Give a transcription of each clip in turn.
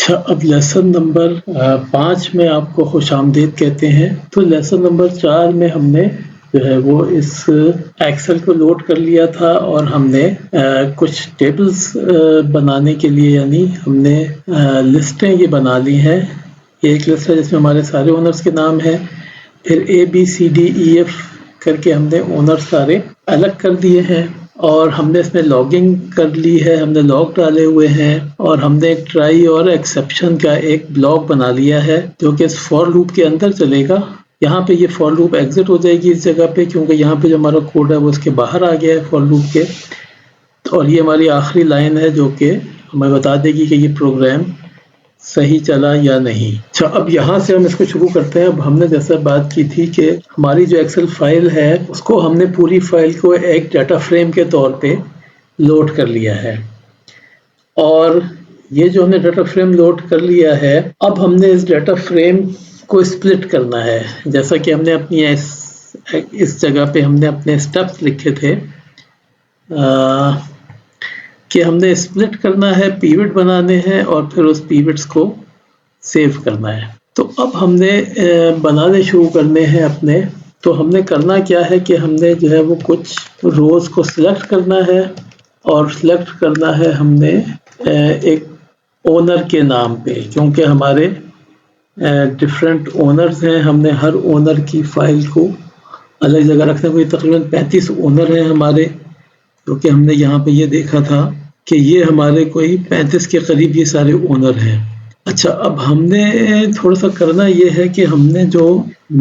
اچھا، اب lesson number 5 میں آپ کو خوش آمدید کہتے ہیں۔ تو لیسن نمبر 4 میں ہم نے جو ہے وہ اس ایکسل کو لوڈ کر لیا تھا، اور ہم نے کچھ ٹیبلز بنانے کے لیے، یعنی ہم نے لسٹیں یہ بنا لی ہیں۔ یہ ایک لسٹ ہے جس میں ہمارے سارے اونرز کے نام ہیں، پھر ABCDEF کر کے ہم نے اونر سارے الگ کر دیے ہیں، اور ہم نے اس میں لاگنگ کر لی ہے، ہم نے لاگ ڈالے ہوئے ہیں، اور ہم نے ایک ٹرائی اور ایکسیپشن کا ایک بلاک بنا لیا ہے جو کہ اس فور لوپ کے اندر چلے گا۔ یہاں پہ یہ فور لوپ ایگزٹ ہو جائے گی اس جگہ پہ، کیونکہ یہاں پہ جو ہمارا کوڈ ہے وہ اس کے باہر آ گیا ہے فور لوپ کے، اور یہ ہماری آخری لائن ہے جو کہ ہمیں بتا دے گی کہ یہ پروگرام صحیح چلا یا نہیں۔ اچھا، اب یہاں سے ہم اس کو شروع کرتے ہیں۔ اب ہم نے جیسا بات کی تھی کہ ہماری جو ایکسل فائل ہے اس کو ہم نے پوری فائل کو ایک ڈیٹا فریم کے طور پہ لوڈ کر لیا ہے، اور یہ جو ہم نے ڈیٹا فریم لوڈ کر لیا ہے، اب ہم نے اس ڈیٹا فریم کو اسپلٹ کرنا ہے، جیسا کہ ہم نے اپنی اس جگہ پہ ہم نے اپنے اسٹیپس لکھے تھے کہ ہم نے اسپلٹ کرنا ہے، پیوٹ بنانے ہیں، اور پھر اس پیوٹس کو سیو کرنا ہے۔ تو اب ہم نے بنانے شروع کرنے ہیں اپنے۔ تو ہم نے کرنا کیا ہے کہ ہم نے جو ہے وہ کچھ روز کو سلیکٹ کرنا ہے، اور سلیکٹ کرنا ہے ہم نے ایک اونر کے نام پہ، کیونکہ ہمارے ڈفرینٹ اونرز ہیں، ہم نے ہر اونر کی فائل کو الگ جگہ رکھنا۔ کوئی تقریباً 35 اونر ہیں ہمارے، کیونکہ ہم نے یہاں پہ یہ دیکھا تھا کہ یہ ہمارے کوئی 35 کے قریب یہ سارے اونر ہیں۔ اچھا، اب ہم نے تھوڑا سا کرنا یہ ہے کہ ہم نے جو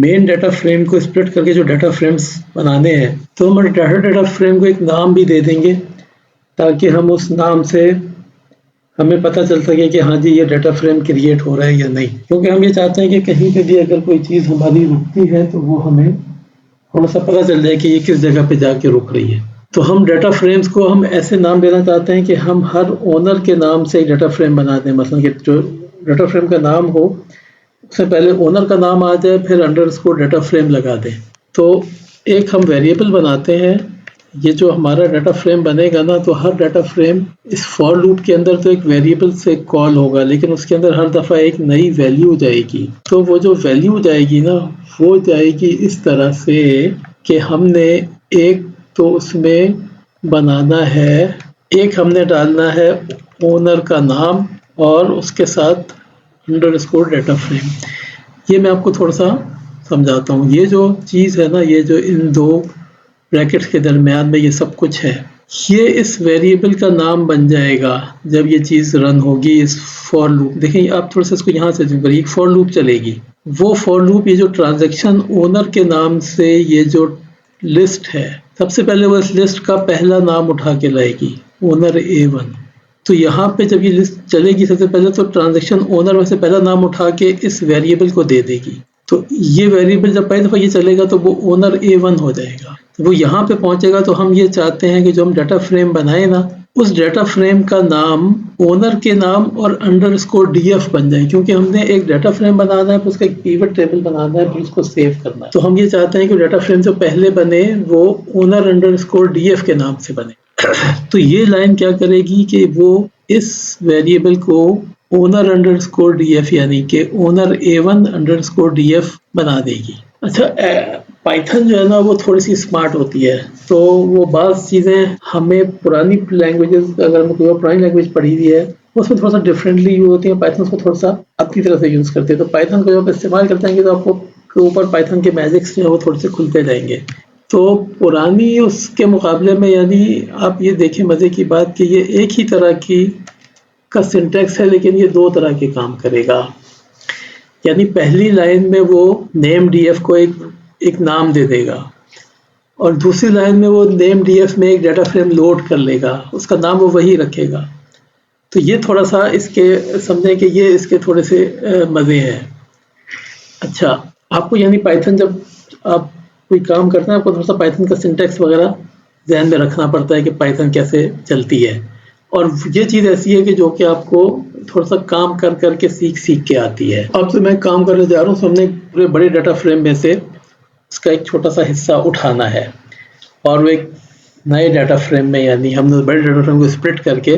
مین ڈیٹا فریم کو اسپلٹ کر کے جو ڈیٹا فریمز بنانے ہیں، تو ہم ڈیٹا فریم کو ایک نام بھی دے دیں گے، تاکہ ہم اس نام سے ہمیں پتہ چل سکے کہ ہاں جی یہ ڈیٹا فریم کریٹ ہو رہا ہے یا نہیں، کیونکہ ہم یہ چاہتے ہیں کہ کہیں پہ بھی اگر کوئی چیز ہماری رکتی ہے تو وہ ہمیں تھوڑا سا پتہ چل جائے کہ یہ کس جگہ پہ جا کے رک رہی ہے۔ تو ہم ڈیٹا فریمز کو ہم ایسے نام دینا چاہتے ہیں کہ ہم ہر اونر کے نام سے ایک ڈیٹا فریم بنا دیں، مثلا کہ جو ڈیٹا فریم کا نام ہو اس سے پہلے اونر کا نام آ جائے، پھر انڈرسکور ڈیٹا فریم لگا دیں۔ تو ایک ہم ویریبل بناتے ہیں، یہ جو ہمارا ڈیٹا فریم بنے گا نا، تو ہر ڈیٹا فریم اس فور لوپ کے اندر تو ایک ویریبل سے کال ہوگا، لیکن اس کے اندر ہر دفعہ ایک نئی ویلیو جائے گی۔ تو وہ جو ویلیو جائے گی نا، وہ جائے گی اس طرح سے کہ ہم نے ایک تو اس میں بنانا ہے، ایک ہم نے ڈالنا ہے اونر کا نام، اور اس کے ساتھ انڈرسکور ڈیٹا فریم۔ یہ میں آپ کو تھوڑا سا سمجھاتا ہوں۔ یہ جو چیز ہے نا، یہ جو ان دو بریکٹس کے درمیان میں یہ سب کچھ ہے، یہ اس ویریبل کا نام بن جائے گا جب یہ چیز رن ہوگی اس فور لوپ۔ دیکھیں آپ تھوڑا سا اس کو یہاں سے ایک فور لوپ چلے گی، وہ فور لوپ یہ جو ٹرانزیکشن اونر کے نام سے یہ جو لسٹ ہے، سب سے پہلے وہ اس لسٹ کا پہلا نام اٹھا کے لائے گی، اونر A1۔ تو یہاں پہ جب یہ لسٹ چلے گی سب سے پہلے، تو ٹرانزیکشن اونر میں سے پہلا نام اٹھا کے اس ویریبل کو دے دے گی۔ تو یہ ویریبل جب پہلی دفعہ یہ چلے گا تو وہ اونر A1 ہو جائے گا، وہ یہاں پہ پہنچے گا۔ تو ہم یہ چاہتے ہیں کہ جو ہم ڈیٹا فریم بنائے نا، اس ڈیٹا فریم کا نام اونر کے نام اور انڈرسکور DF بن جائے، کیونکہ ہم نے ایک ڈیٹا فریم بنانا ہے، پھر اس کا ایک پیوٹ ٹیبل بنانا ہے، پھر اس کو سیو کرنا ہے۔ تو ہم یہ چاہتے ہیں کہ ڈیٹا فریم جو پہلے بنے وہ اونر انڈرسکور DF کے نام سے بنے۔ تو یہ لائن کیا کرے گی کہ وہ اس ویریبل کو اونر انڈرسکور DF یعنی کہ اونر A1 انڈرسکور DF بنا دے گی۔ اچھا، پائتھن جو ہے نا وہ تھوڑی سی اسمارٹ ہوتی ہے، تو وہ بعض چیزیں ہمیں پرانی لینگویجز، اگر ہم کوئی پرانی لینگویج پڑھی ہوئی ہے اس میں تھوڑا سا ڈفرینٹلی یوز ہوتی ہیں، پائتھن اس کو تھوڑا سا اپنی طرح سے یوز کرتے ہیں۔ تو پائتھن کو جب آپ استعمال کرتے ہیں تو آپ کو اوپر پائتھن کے میجکس جو ہے وہ تھوڑے سے کھلتے جائیں گے۔ تو پرانی اس کے مقابلے میں، یعنی آپ یہ دیکھیں مزے کی بات کہ یہ ایک ہی طرح کا سنٹیکس ہے، لیکن یہ دو طرح کے کام کرے گا۔ یعنی پہلی لائن میں وہ نیم DF کو ایک نام دے دے گا، اور دوسری لائن میں وہ نیم DF میں ایک ڈیٹا فریم لوڈ کر لے گا، اس کا نام وہ وہی رکھے گا۔ تو یہ تھوڑا سا اس کے سمجھیں کہ یہ اس کے تھوڑے سے مزے ہیں۔ اچھا، آپ کو یعنی پائتھن جب آپ کوئی کام کرتے ہیں، آپ کو تھوڑا سا پائتھن کا سنٹیکس وغیرہ ذہن میں رکھنا پڑتا ہے کہ پائتھن کیسے چلتی ہے، اور یہ چیز ایسی ہے کہ جو کہ آپ کو تھوڑا سا کام کر کر کے سیکھ کے آتی ہے۔ اب تو میں کام کرنے جا رہا ہوں، ہم نے پورے بڑے ڈیٹا فریم میں سے اس کا ایک چھوٹا سا حصہ اٹھانا ہے، اور وہ ایک نئے ڈیٹا فریم میں، یعنی ہم نے بڑے ڈیٹا فریم کو اسپلٹ کر کے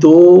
2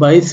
22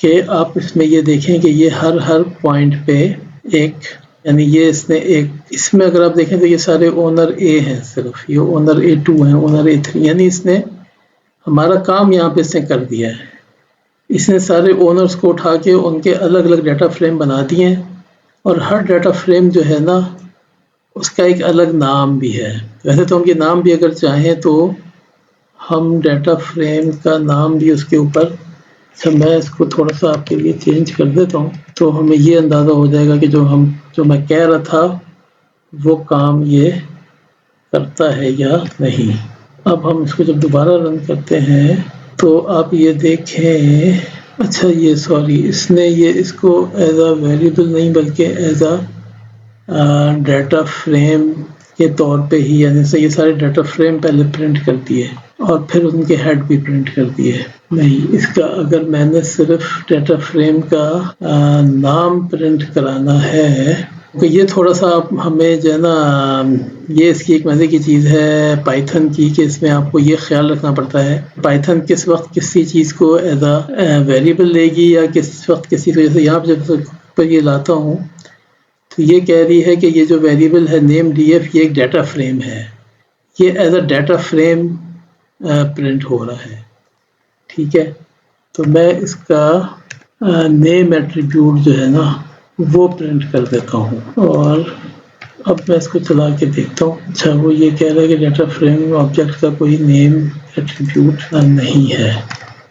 کہ آپ اس میں یہ دیکھیں کہ یہ ہر پوائنٹ پہ ایک، یعنی یہ اس نے ایک، اس میں اگر آپ دیکھیں تو یہ سارے اونر اے ہیں، صرف یہ اونر A2 ہیں، اونر A3، یعنی اس نے ہمارا کام یہاں پہ اس نے کر دیا ہے۔ اس نے سارے اونرز کو اٹھا کے ان کے الگ الگ ڈیٹا فریم بنا دیے ہیں، اور ہر ڈیٹا فریم جو ہے نا اس کا ایک الگ نام بھی ہے۔ ویسے تو ہم یہ نام بھی اگر چاہیں تو ہم ڈیٹا فریم کا نام بھی اس کے اوپر، اچھا میں اس کو تھوڑا سا آپ کے لیے چینج کر دیتا ہوں تو ہمیں یہ اندازہ ہو جائے گا کہ جو میں کہہ رہا تھا وہ کام یہ کرتا ہے یا نہیں۔ اب ہم اس کو جب دوبارہ رن کرتے ہیں تو آپ یہ دیکھیں، اچھا یہ سوری اس نے یہ اس کو ایز اے ویریبل نہیں بلکہ ایز اے ڈیٹا فریم کے طور پہ ہی، یعنی یہ سارے ڈیٹا فریم پہلے پرنٹ کر دیے اور پھر ان کے ہیڈ بھی پرنٹ کر دیے۔ نہیں، اس کا اگر میں نے صرف ڈیٹا فریم کا نام پرنٹ کرانا ہے تو یہ تھوڑا سا ہمیں جو ہے نا، یہ اس کی ایک مزے کی چیز ہے پائتھن کی کہ اس میں آپ کو یہ خیال رکھنا پڑتا ہے پائتھن کس وقت کسی چیز کو ایز اے ویریبل لے گی یا کس وقت کسی کو، جیسے یہاں پہ یہ لاتا ہوں تو یہ کہہ رہی ہے کہ یہ جو ویریبل ہے نیم DF یہ ایک ڈیٹا فریم ہے، یہ as a data frame print ہو رہا ہے، ٹھیک ہے۔ تو میں اس کا نیم ایٹریبیوٹ جو ہے نا وہ پرنٹ کر دیتا ہوں، اور اب میں اس کو چلا کے دیکھتا ہوں۔ اچھا وہ یہ کہہ رہا ہے کہ ڈیٹا فریم آبجیکٹ کا کوئی نیم ایٹریبیوٹ نہیں ہے،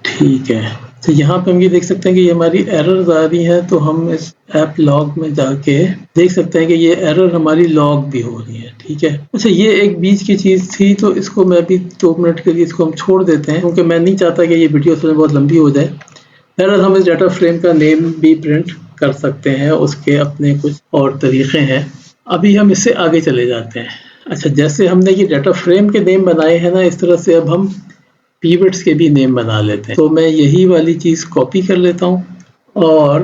ٹھیک ہے۔ تو یہاں پہ ہم یہ دیکھ سکتے ہیں کہ یہ ہماری ایررز آ رہی ہیں، تو ہم اس ایپ لاگ میں جا کے دیکھ سکتے ہیں کہ یہ ایرر ہماری لاگ بھی ہو رہی ہے، ٹھیک ہے۔ اچھا یہ ایک بیچ کی چیز تھی تو اس کو میں بھی 2 منٹ کے لیے اس کو ہم چھوڑ دیتے ہیں کیونکہ میں نہیں چاہتا کہ یہ ویڈیو اس میں بہت لمبی ہو جائے۔ بہرحال ہم اس ڈیٹا فریم کا نیم بھی پرنٹ کر سکتے ہیں، اس کے اپنے کچھ اور طریقے ہیں۔ ابھی ہم اس سے آگے چلے جاتے ہیں۔ اچھا جیسے ہم نے یہ ڈیٹا فریم کے نیم بنائے ہیں نا، اس طرح سے اب ہم پیوٹس کے بھی نیم بنا لیتے ہیں۔ تو میں یہی والی چیز کاپی کر لیتا ہوں اور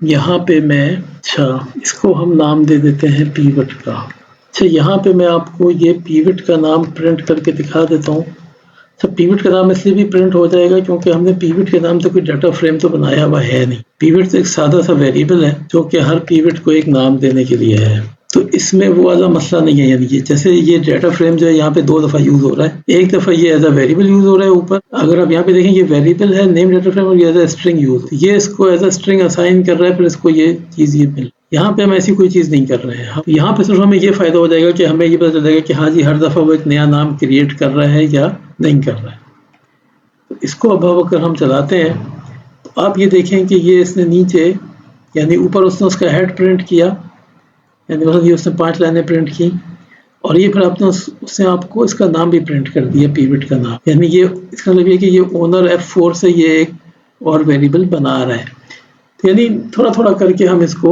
یہاں پہ میں، اچھا اس کو ہم نام دے دیتے ہیں پیوٹ کا۔ اچھا یہاں پہ میں آپ کو یہ پیوٹ کا نام پرنٹ کر کے دکھا دیتا ہوں۔ اچھا پیوٹ کا نام اس لیے بھی پرنٹ ہو جائے گا کیونکہ ہم نے پیوٹ کے نام سے کوئی ڈیٹا فریم تو بنایا ہوا ہے نہیں۔ پیوٹ ایک سادہ سا ویریبل ہے جو کہ ہر پیوٹ کو ایک نام دینے کے لیے ہے، تو اس میں وہ والا مسئلہ نہیں ہے۔ یعنی کہ جیسے یہ ڈیٹا فریم جو ہے یہاں پہ 2 دفعہ یوز ہو رہا ہے، ایک دفعہ یہ ایز اے ویریبل یوز ہو رہا ہے اوپر، اگر آپ یہاں پہ دیکھیں یہ ویریبل ہے نیم ڈیٹا فریم، اور یہ ایز اے اسٹرنگ یوز، یہ اس کو ایز اے اسٹرنگ اسائن کر رہا ہے، پھر اس کو یہ چیز یہ مل، یہاں پہ ہم ایسی کوئی چیز نہیں کر رہے ہیں۔ یہاں پہ صرف ہمیں یہ فائدہ ہو جائے گا کہ ہمیں یہ پتہ چل جائے گا کہ ہاں جی ہر دفعہ وہ ایک نیا نام کریٹ کر رہا ہے یا نہیں کر رہا ہے۔ تو اس کو اب اگر ہم چلاتے ہیں تو آپ یہ دیکھیں کہ یہ اس نے نیچے، یعنی اوپر اس نے اس کا ہیڈ پرنٹ کیا، یعنی مثلا یہ اس نے 5 لائنیں پرنٹ کی، اور یہ پھر آپ نے اس نے آپ کو اس کا نام بھی پرنٹ کر دیا پیوٹ کا نام، یعنی یہ اس کا مطلب یہ کہ یہ اونر F4 سے یہ ایک اور ویریبل بنا رہا ہے۔ تو یعنی تھوڑا تھوڑا کر کے ہم اس کو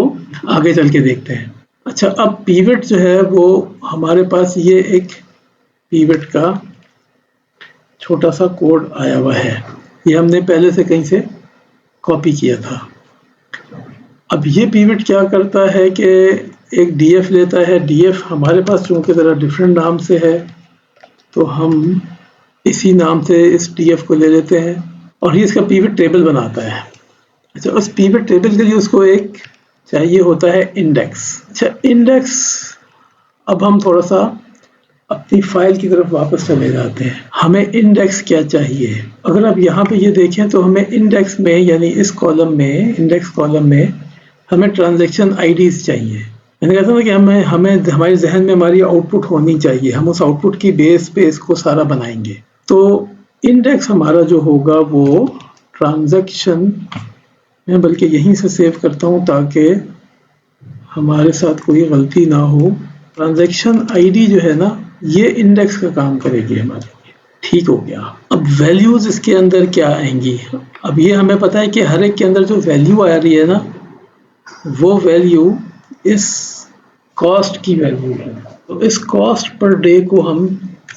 آگے چل کے دیکھتے ہیں۔ اچھا اب پیوٹ جو ہے وہ ہمارے پاس یہ ایک پیوٹ کا چھوٹا سا کوڈ آیا ہوا ہے، یہ ہم نے پہلے سے کہیں سے کاپی کیا تھا۔ اب یہ پیوٹ کیا کرتا ہے کہ ایک DF لیتا ہے، DF ہمارے پاس چونکہ ذرا ڈفرینٹ نام سے ہے تو ہم اسی نام سے اس DF کو لے لیتے ہیں، اور یہ اس کا پیوٹ ٹیبل بناتا ہے۔ اچھا اس پیوٹ ٹیبل کے لیے اس کو ایک چاہیے ہوتا ہے انڈیکس۔ اچھا انڈیکس، اب ہم تھوڑا سا اپنی فائل کی طرف واپس چلے جاتے ہیں۔ ہمیں انڈیکس کیا چاہیے؟ اگر آپ یہاں پہ یہ دیکھیں تو ہمیں انڈیکس میں، یعنی اس کالم میں، انڈیکس کالم میں ہمیں ٹرانزیکشن IDs چاہیے۔ میں نے کہا تھا نا کہ ہمیں ہمارے ذہن میں ہماری آؤٹ پٹ ہونی چاہیے، ہم اس آؤٹ پٹ کی بیس پہ اس کو سارا بنائیں گے۔ تو انڈیکس ہمارا جو ہوگا وہ ٹرانزیکشن، میں بلکہ یہیں سے سیو کرتا ہوں تاکہ ہمارے ساتھ کوئی غلطی نہ ہو۔ ٹرانزیکشن ID جو ہے نا یہ انڈیکس کا کام کرے گی ہمارے لیے، ٹھیک ہو گیا۔ اب ویلیوز اس کے اندر کیا آئیں گی؟ اب یہ ہمیں پتہ ہے کہ ہر ایک کے اندر جو ویلیو آ رہی ہے نا وہ ویلیو اس کاسٹ کی ویلیو ہے، تو اس کاسٹ پر ڈے کو ہم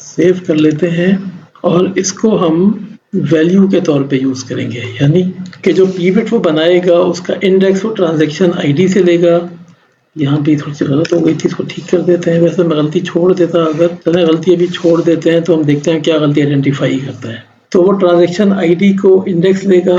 سیو کر لیتے ہیں اور اس کو ہم ویلیو کے طور پہ یوز کریں گے، یعنی کہ جو پیوٹ وہ بنائے گا اس کا انڈیکس وہ ٹرانزیکشن ID سے لے گا۔ یہاں پہ تھوڑی سی غلط ہو گئی تھی، اس کو ٹھیک کر دیتے ہیں۔ ویسے میں غلطی چھوڑ دیتا، اگر چلیں غلطی ابھی چھوڑ دیتے ہیں تو ہم دیکھتے ہیں کیا غلطی آئیڈینٹیفائی کرتا ہے۔ تو وہ ٹرانزیکشن ID کو انڈیکس لے گا،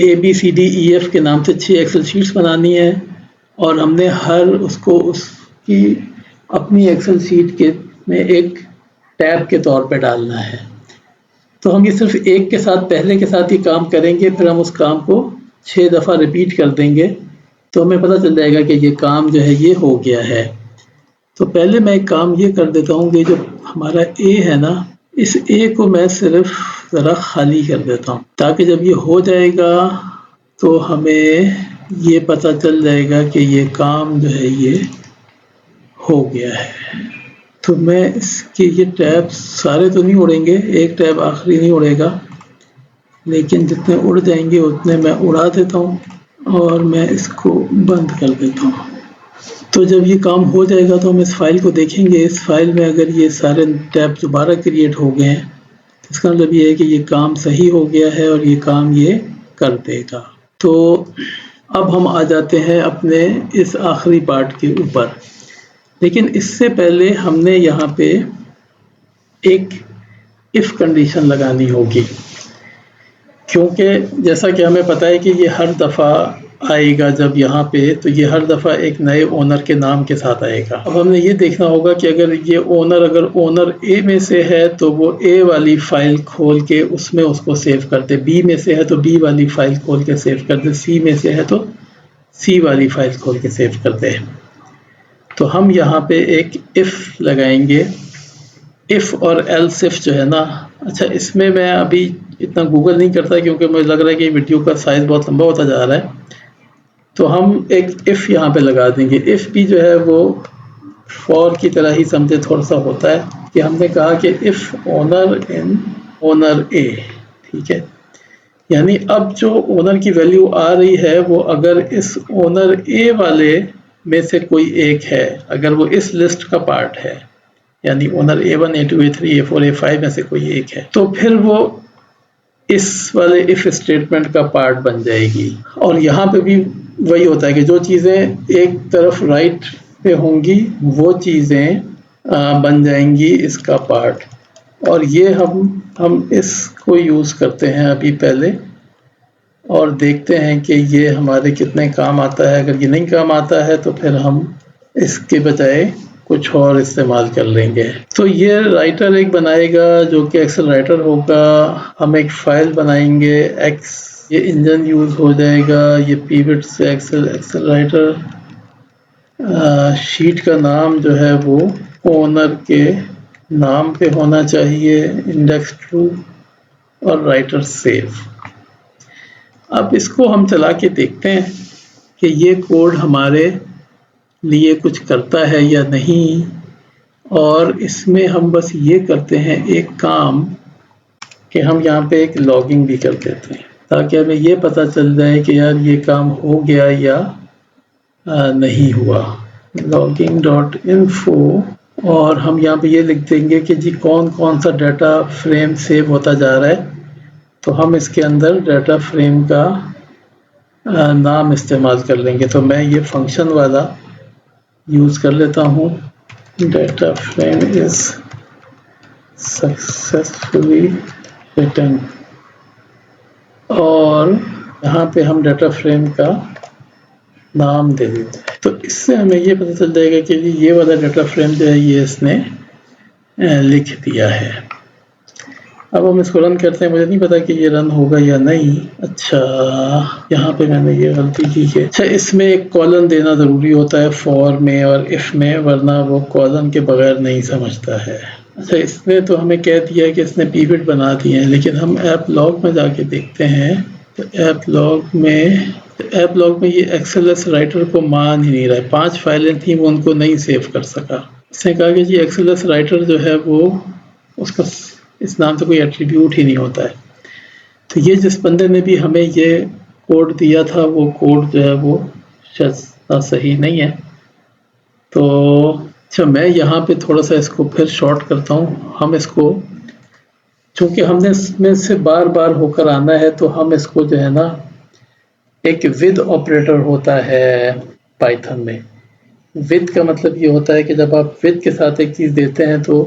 ABCDEF کے نام سے 6 ایکسل شیٹس بنانی ہے، اور ہم نے ہر اس کی اپنی ایکسل شیٹ کے میں ایک ٹیب کے طور پہ ڈالنا ہے. تو ہم یہ صرف ایک کے ساتھ پہلے کے ساتھ ہی کام کریں گے، پھر ہم اس کام کو 6 دفعہ ریپیٹ کر دیں گے تو ہمیں پتہ چل جائے گا کہ یہ کام جو ہے یہ ہو گیا ہے. تو پہلے میں ایک کام یہ کر دیتا ہوں کہ جو ہمارا A ہے نا، اس A کو میں صرف ذرا خالی کر دیتا ہوں تاکہ جب یہ ہو جائے گا تو ہمیں یہ پتہ چل جائے گا کہ یہ کام جو ہے یہ ہو گیا ہے. تو میں اس کے یہ ٹیب سارے تو نہیں اڑیں گے، ایک ٹیب آخری نہیں اڑے گا، لیکن جتنے اڑ جائیں گے اتنے میں اڑا دیتا ہوں اور میں اس کو بند کر دیتا ہوں. تو جب یہ کام ہو جائے گا تو ہم اس فائل کو دیکھیں گے. اس فائل میں اگر یہ سارے ٹیب دوبارہ کریٹ ہو گئے ہیں اس کا مطلب یہ ہے کہ یہ کام صحیح ہو گیا ہے اور یہ کام یہ کر دے گا. تو اب ہم آ جاتے ہیں اپنے اس آخری پارٹ کے اوپر، لیکن اس سے پہلے ہم نے یہاں پہ ایک if کنڈیشن لگانی ہوگی، کیونکہ جیسا کہ ہمیں پتہ ہے کہ یہ ہر دفعہ آئے گا جب یہاں پہ، تو یہ ہر دفعہ ایک نئے اونر کے نام کے ساتھ آئے گا. اب ہم نے یہ دیکھنا ہوگا کہ اگر اونر A میں سے ہے تو وہ A والی فائل کھول کے اس میں اس کو سیو کر دے، B میں سے ہے تو B والی فائل کھول کے سیو کر دے، C میں سے ہے تو C والی فائل کھول کے سیو کر دے. تو ہم یہاں پہ ایک if لگائیں گے. if اور else if جو ہے نا، اچھا اس میں ابھی اتنا گوگل نہیں کرتا کیونکہ مجھے لگ رہا ہے کہ ویڈیو کا سائز بہت لمبا ہوتا جا رہا ہے، تو ہم ایک if یہاں پہ لگا دیں گے. if بھی جو ہے وہ for کی طرح ہی سمجھے تھوڑا سا ہوتا ہے کہ ہم نے کہا کہ if owner in owner A، ٹھیک ہے، یعنی اب جو اونر کی ویلیو آ رہی ہے وہ اگر اس اونر A والے میں سے کوئی ایک ہے، اگر وہ اس لسٹ کا پارٹ ہے، یعنی owner A1 A2 A3 A4 A5 میں سے کوئی ایک ہے، تو پھر وہ اس والے if اسٹیٹمنٹ کا پارٹ بن جائے گی. اور یہاں پہ بھی وہی ہوتا ہے کہ جو چیزیں ایک طرف رائٹ پہ ہوں گی وہ چیزیں بن جائیں گی اس کا پارٹ. اور یہ ہم اس کو یوز کرتے ہیں ابھی پہلے اور دیکھتے ہیں کہ یہ ہمارے کتنے کام آتا ہے. اگر یہ نہیں کام آتا ہے تو پھر ہم اس کے بجائے کچھ اور استعمال کر لیں گے. تو یہ رائٹر ایک بنائے گا جو کہ ایکسل رائٹر ہوگا. ہم ایک فائل بنائیں گے ایکس، یہ انجن یوز ہو جائے گا. یہ پیوٹ سے ایکسل رائٹر شیٹ کا نام جو ہے وہ اونر کے نام پہ ہونا چاہیے، انڈیکس ٹرو اور رائٹر سیو. اب اس کو ہم چلا کے دیکھتے ہیں کہ یہ کوڈ ہمارے لیے کچھ کرتا ہے یا نہیں. اور اس میں ہم بس یہ کرتے ہیں ایک کام کہ ہم یہاں پہ ایک لاگنگ بھی کر دیتے ہیں تاکہ ہمیں یہ پتہ چل جائے کہ یار یہ کام ہو گیا یا نہیں ہوا. logging.info، اور ہم یہاں پہ یہ لکھ دیں گے کہ جی کون سا ڈیٹا فریم سیو ہوتا جا رہا ہے. تو ہم اس کے اندر ڈیٹا فریم کا نام استعمال کر لیں گے. تو میں یہ فنکشن والا یوز کر لیتا ہوں، data frame is successfully return, اور یہاں پہ ہم ڈیٹا فریم کا نام دے دیتے ہیں. تو اس سے ہمیں یہ پتہ چل جائے گا کہ یہ والا ڈیٹا فریم جو ہے یہ اس نے لکھ دیا ہے. اب ہم اس کو رن کرتے ہیں. مجھے نہیں پتا کہ یہ رن ہوگا یا نہیں. اچھا یہاں پہ میں نے یہ غلطی کی ہے. اچھا اس میں ایک کالن دینا ضروری ہوتا ہے فور میں اور if میں، ورنہ وہ کالن کے بغیر نہیں سمجھتا ہے. اچھا اس نے تو ہمیں کہہ دیا کہ اس نے پیوٹ بنا دیے ہیں، لیکن ہم ایپ لاگ میں جا کے دیکھتے ہیں تو ایپ لاگ میں یہ ایکسل رائٹر کو مان ہی نہیں رہا ہے. 5 فائلیں تھیں وہ ان کو نہیں سیو کر سکا. اس نے کہا کہ جی ایکسل رائٹر جو ہے وہ اس کا اس نام سے کوئی ایٹریبیوٹ ہی نہیں ہوتا ہے. تو یہ جس بندے نے بھی ہمیں یہ کوڈ دیا تھا وہ کوڈ جو ہے وہ شاید صحیح نہیں ہے. تو اچھا میں یہاں پہ تھوڑا سا اس کو پھر شارٹ کرتا ہوں. ہم اس کو چونکہ ہم نے اس میں سے بار بار ہو کر آنا ہے تو ہم اس کو جو ہے نا ایک ود آپریٹر ہوتا ہے پائتھن میں. ود کا مطلب یہ ہوتا ہے کہ جب آپ ود کے ساتھ ایک چیز دیتے ہیں تو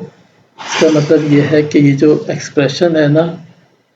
اس کا مطلب یہ ہے کہ یہ جو ایکسپریشن ہے نا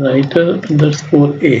writer_a,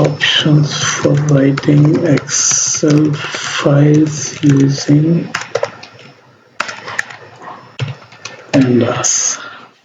Options for writing Excel files using pandas।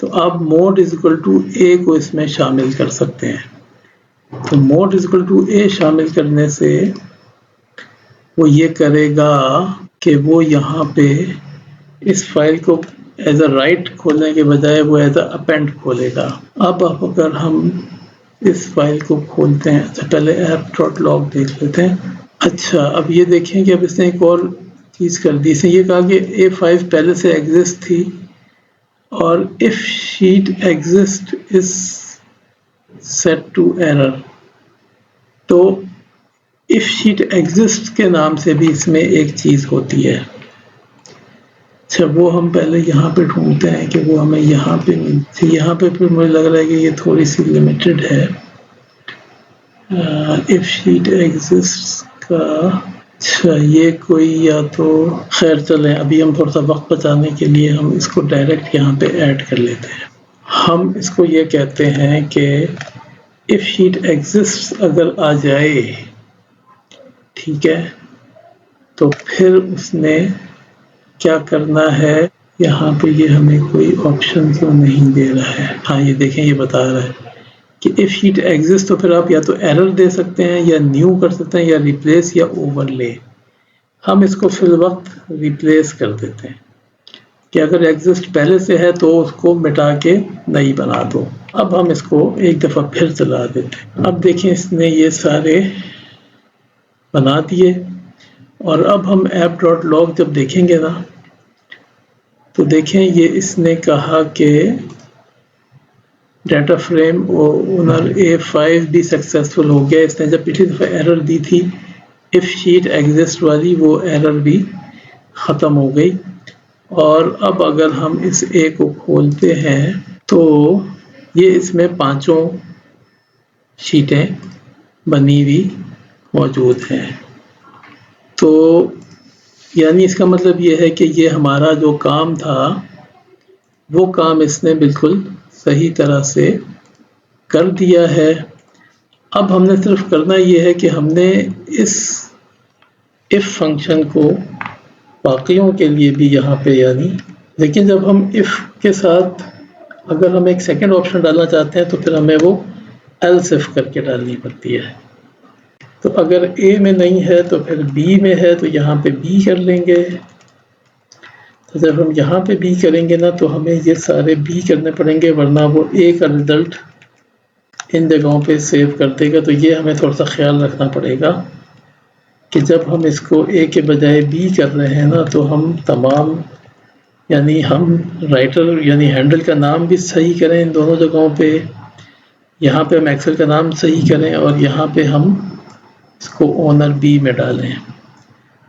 تو آپ مود از اکول ٹو اے کو اس میں شامل کر سکتے ہیں. تو مود از اکول ٹو اے شامل کرنے سے وہ یہ کرے گا کہ وہ یہاں پہ اس فائل کو ایز اے رائٹ کھولنے کے بجائے وہ ایز اے اپینڈ کھولے گا. اب اگر ہم اس فائل کو کھولتے ہیں، اچھا پہلے ایپ ڈاٹ لاگ دیکھ لیتے ہیں. اچھا اب یہ دیکھیں کہ اب اس نے ایک اور چیز کر دی. اس نے یہ کہا کہ A5 پہلے سے ایگزسٹ تھی اور if sheet exist is set to error. تو if sheet exist کے نام سے بھی اس میں ایک چیز ہوتی ہے. اچھا وہ ہم پہلے یہاں پہ ڈھونڈتے ہیں کہ وہ ہمیں یہاں پہ ملتی. یہاں پہ پھر مجھے لگ رہا ہے کہ یہ تھوڑی سی لمیٹڈ ہے. if sheet exists کا اچھا یہ کوئی یا تو خیر چلیں ابھی ہم تھوڑا سا وقت بچانے کے لیے ہم اس کو ڈائریکٹ یہاں پہ ایڈ کر لیتے ہیں. ہم اس کو یہ کہتے ہیں کہ if sheet exists اگر آ جائے ٹھیک ہے تو پھر اس نے کیا کرنا ہے. یہاں پہ یہ ہمیں کوئی آپشن کیوں نہیں دے رہا ہے. ہاں یہ دیکھیں یہ بتا رہا ہے کہ if sheet exist تو پھر آپ یا تو ایرر دے سکتے ہیں یا نیو کر سکتے ہیں یا ریپلیس یا اوور لے. ہم اس کو فی الوقت ریپلیس کر دیتے ہیں کہ اگر ایگزسٹ پہلے سے ہے تو اس کو مٹا کے نئی بنا دو. اب ہم اس کو ایک دفعہ پھر چلا دیتے ہیں. اب دیکھیں اس نے یہ سارے بنا دیے اور اب ہم ایپ ڈاٹ لاگ جب دیکھیں گے نا تو دیکھیں یہ اس نے کہا کہ ڈیٹا فریم اونر A5 بھی سکسیسفل ہو گیا. اس نے جب پچھلی دفعہ ایرر دی تھی if sheet exist والی وہ ایرر بھی ختم ہو گئی. اور اب اگر ہم اس A کو کھولتے ہیں تو یہ اس میں 5 شیٹیں بنی ہوئی موجود ہیں. تو یعنی اس کا مطلب یہ ہے کہ یہ ہمارا جو کام تھا وہ کام اس نے بالکل صحیح طرح سے کر دیا ہے. اب ہم نے صرف کرنا یہ ہے کہ ہم نے اس if فنکشن کو باقیوں کے لیے بھی یہاں پہ یعنی لیکن جب ہم if کے ساتھ اگر ہم ایک سیکنڈ آپشن ڈالنا چاہتے ہیں تو پھر ہمیں وہ else if کر کے ڈالنی پڑتی ہے. تو اگر A میں نہیں ہے تو پھر B میں ہے تو یہاں پہ B کر لیں گے. تو جب ہم یہاں پہ B کریں گے نا تو ہمیں یہ سارے B کرنے پڑیں گے ورنہ وہ A کا رزلٹ ان جگہوں پہ سیو کر دے گا. تو یہ ہمیں تھوڑا سا خیال رکھنا پڑے گا کہ جب ہم اس کو A کے بجائے B کر رہے ہیں نا تو ہم تمام یعنی ہم رائٹر یعنی ہینڈل کا نام بھی صحیح کریں ان دونوں جگہوں پہ. یہاں پہ ہم ایکسل کا نام صحیح کریں اور یہاں پہ ہم اس کو اونر B میں ڈالیں.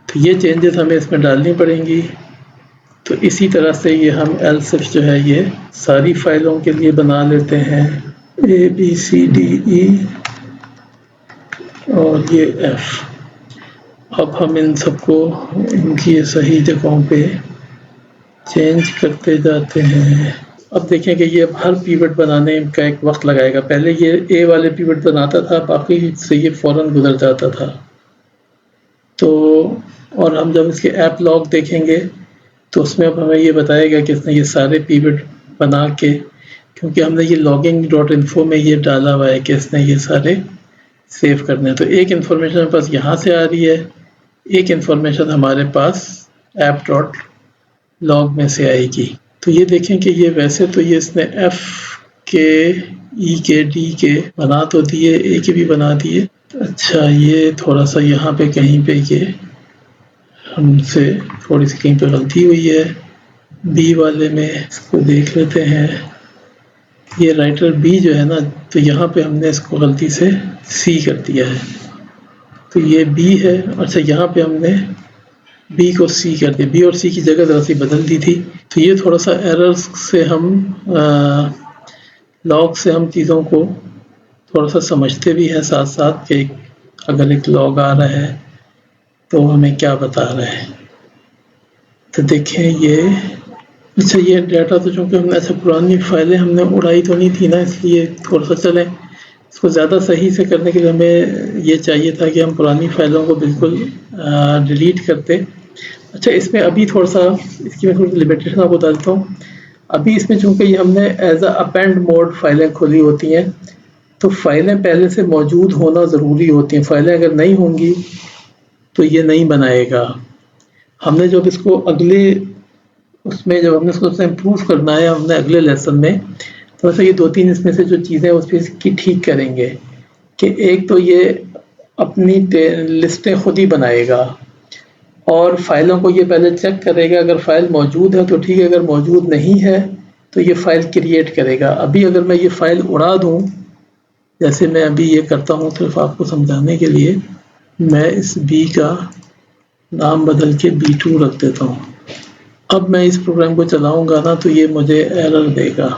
تو یہ چینجز ہمیں اس میں ڈالنی پڑیں گی. تو اسی طرح سے یہ ہم else if جو ہے یہ ساری فائلوں کے لیے بنا لیتے ہیں ABCDE اور یہ F. اب ہم ان سب کو ان کی صحیح جگہوں پہ چینج کرتے جاتے ہیں. اب دیکھیں کہ یہ اب ہر پیوٹ بنانے کا ایک وقت لگائے گا. پہلے یہ A والے پیوٹ بناتا تھا باقی سے یہ فوراً گزر جاتا تھا. تو اور ہم جب اس کے ایپ لاگ دیکھیں گے تو اس میں اب ہمیں یہ بتائے گا کہ اس نے یہ سارے پیوٹ بنا کے کیونکہ ہم نے یہ logging.info میں یہ ڈالا ہوا ہے کہ اس نے یہ سارے سیو کرنے ہیں. تو ایک انفارمیشن ہمارے پاس یہاں سے آ رہی ہے ایک انفارمیشن ہمارے پاس ایپ ڈاٹ لاگ میں سے آئے گی. تو یہ دیکھیں کہ یہ ویسے تو یہ اس نے F کے E کے D کے بنا تو دیے A کے بھی بنا دیے. اچھا یہ تھوڑا سا یہاں پہ کہیں پہ یہ ہم سے تھوڑی سی کہیں پہ غلطی ہوئی ہے. B والے میں اس کو دیکھ لیتے ہیں. یہ رائٹر B جو ہے نا تو یہاں پہ ہم نے اس کو غلطی سے C کر دیا ہے. تو یہ B ہے. اچھا یہاں پہ ہم نے B کو C کر دیا. B اور C کی جگہ ذرا سی بدل دی تھی. تو یہ تھوڑا سا ایررز سے ہم لاگ سے ہم چیزوں کو تھوڑا سا سمجھتے بھی ہیں ساتھ ساتھ کہ اگر ایک لاگ آ رہا ہے تو ہمیں کیا بتا رہا ہے. تو دیکھیں یہ اچھا یہ ڈیٹا تو چونکہ ہم نے ایسے پرانی فائلیں ہم نے اڑائی تو نہیں تھی نا اس لیے تھوڑا سا چلیں اس کو زیادہ صحیح سے کرنے کے لیے ہمیں یہ چاہیے تھا کہ ہم پرانی فائلوں کو بالکل ڈیلیٹ کرتے. اچھا اس میں ابھی تھوڑا سا اس کی میں تھوڑی سی لمیٹیشن آپ کو بتا دیتا ہوں. ابھی اس میں چونکہ یہ ہم نے ایز اے اپینڈ موڈ فائلیں کھولی ہوتی ہیں، تو فائلیں پہلے سے موجود ہونا ضروری ہوتی ہیں. فائلیں اگر نہیں ہوں گی تو یہ نہیں بنائے گا. ہم نے جب اس کو اگلے اس میں جب ہم نے اس کو امپروو کرنا ہے، ہم نے اگلے لیسن میں تھوڑا سا یہ 2-3 اس میں سے جو چیزیں اس پہ کی ٹھیک کریں گے کہ ایک تو یہ اپنی لسٹیں خود ہی بنائے گا اور فائلوں کو یہ پہلے چیک کرے گا. اگر فائل موجود ہے تو ٹھیک ہے، اگر موجود نہیں ہے تو یہ فائل کریٹ کرے گا. ابھی اگر میں یہ فائل اڑا دوں، جیسے میں ابھی یہ کرتا ہوں صرف آپ کو سمجھانے کے لیے، میں اس بی کا نام بدل کے B2 رکھ دیتا ہوں. اب میں اس پروگرام کو چلاؤں گا نا تو یہ مجھے ایرر دے گا.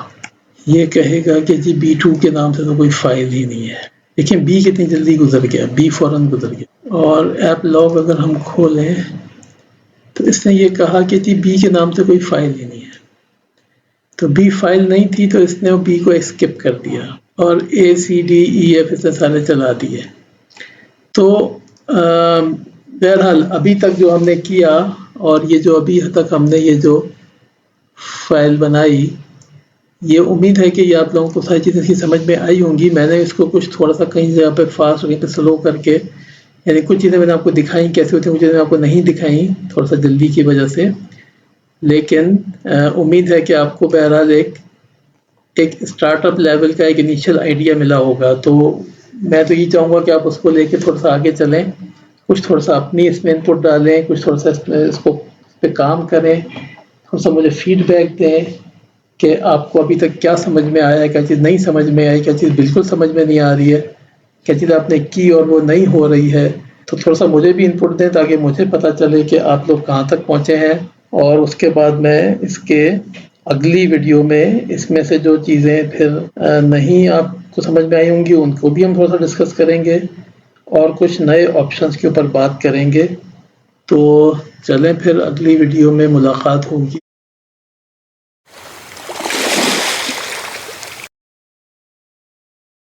یہ کہے گا کہ جی B2 کے نام سے تو کوئی فائل ہی نہیں ہے. دیکھیں بی کتنی جلدی گزر گیا، بی فوراً گزر گیا. اور ایپ لاگ اگر ہم کھولیں تو اس نے یہ کہا کہ جی بی کے نام سے کوئی فائل ہی نہیں ہے. تو بی فائل نہیں تھی تو اس نے بی کو اسکپ کر دیا اور ACDEF اس نے سارے چلا دیے. تو بہرحال ابھی تک جو ہم نے کیا اور یہ جو ابھی تک ہم نے یہ جو فائل بنائی، یہ امید ہے کہ یہ آپ لوگوں کو ساری چیزیں سمجھ میں آئی ہوں گی. میں نے اس کو کچھ تھوڑا سا کہیں جگہ پہ فاسٹ کہیں پہ سلو کر کے، یعنی کچھ چیزیں میں نے آپ کو دکھائیں کیسے ہوتی ہیں، کچھ چیزیں آپ کو نہیں دکھائیں تھوڑا سا جلدی کی وجہ سے. لیکن امید ہے کہ آپ کو بہرحال ایک اسٹارٹ اپ لیول کا ایک انیشیل آئیڈیا ملا ہوگا. تو میں تو یہ چاہوں گا کہ آپ اس کو لے کے تھوڑا سا آگے چلیں، کچھ تھوڑا سا اپنی اس میں انپٹ ڈالیں، کچھ تھوڑا سا اس کو پہ کام کریں، تھوڑا سا مجھے فیڈ بیک دیں کہ آپ کو ابھی تک کیا سمجھ میں آیا ہے، کیا چیز نہیں سمجھ میں آئی، کیا چیز بالکل سمجھ میں نہیں آ رہی ہے، کیا چیز آپ نے کی اور وہ نہیں ہو رہی ہے. تو تھوڑا سا مجھے بھی انپٹ دیں تاکہ مجھے پتہ چلے کہ آپ لوگ کہاں تک پہنچے ہیں. اور اس کے بعد میں اس کے اگلی ویڈیو میں اس میں سے جو چیزیں پھر نہیں آپ کو سمجھ میں آئی ہوں گی ان کو بھی ہم تھوڑا سا ڈسکس کریں گے اور کچھ نئے آپشنس کے اوپر بات کریں گے. تو چلیں پھر اگلی ویڈیو میں ملاقات ہوگی.